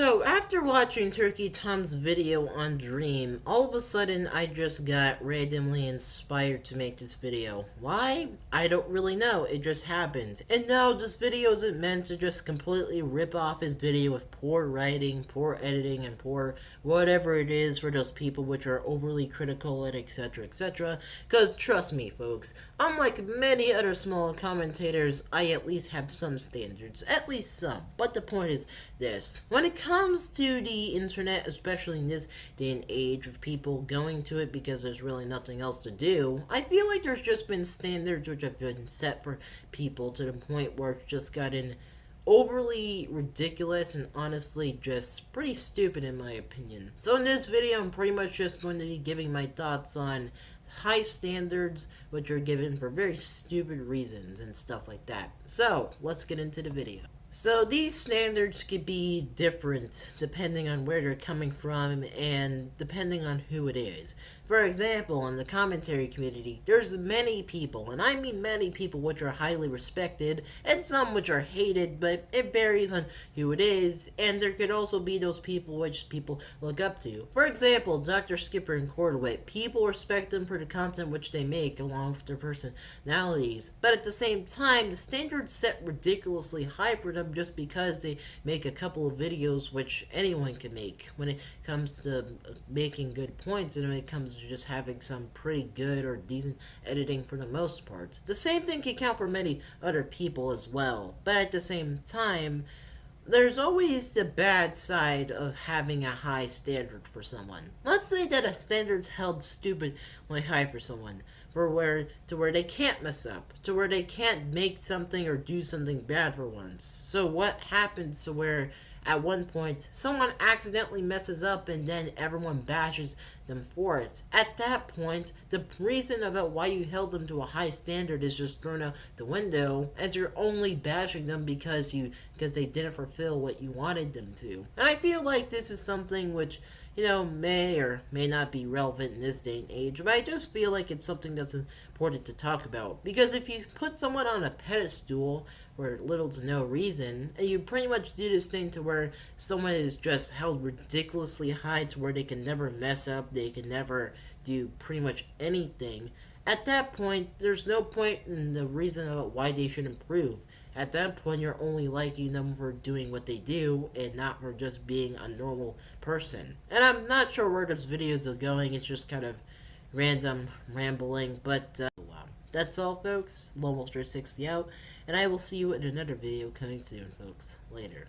So, after watching Turkey Tom's video on Dream, all of a sudden I just got randomly inspired to make this video. Why? I don't really know, it just happened. And no, this video isn't meant to just completely rip off his video with poor writing, poor editing, and poor whatever it is for those people which are overly critical and etc etc. Cause trust me folks, unlike many other small commentators, I at least have some standards, at least some. But the point is this, when it comes to the internet, especially in this day and age of people going to it because there's really nothing else to do, I feel like there's just been standards which have been set for people to the point where it's just gotten overly ridiculous and honestly just pretty stupid in my opinion. So in this video, I'm pretty much just going to be giving my thoughts on high standards which are given for very stupid reasons and stuff like that. So let's get into the video. So these standards could be different depending on where they're coming from and depending on who it is. For example, in the commentary community, there's many people, and I mean many people, which are highly respected, and some which are hated, but it varies on who it is, and there could also be those people which people look up to. For example, Dr. Skipper and Cordwit, people respect them for the content which they make, along with their personalities, but at the same time, the standards set ridiculously high for them just because they make a couple of videos which anyone can make when it comes to making good points and when it comes to just having some pretty good or decent editing for the most part. The same thing can count for many other people as well, but at the same time, there's always the bad side of having a high standard for someone. Let's say that a standard's held stupidly high for someone, where they can't mess up, to where they can't make something or do something bad for once. So what happens to where at one point someone accidentally messes up and then everyone bashes them for it? At that point, the reason about why you held them to a high standard is just thrown out the window, as you're only bashing them because they didn't fulfill what you wanted them to. And I feel like this is something which, you know, may or may not be relevant in this day and age, but I just feel like it's something that's important to talk about. Because if you put someone on a pedestal for little to no reason, and you pretty much do this thing to where someone is just held ridiculously high to where they can never mess up, they can never do pretty much anything, at that point, there's no point in the reason about why they should improve. At that point, you're only liking them for doing what they do and not for just being a normal person. And I'm not sure where this video is going, it's just kind of random rambling, but wow. That's all folks, Lowmonster60 out, and I will see you in another video coming soon folks. Later.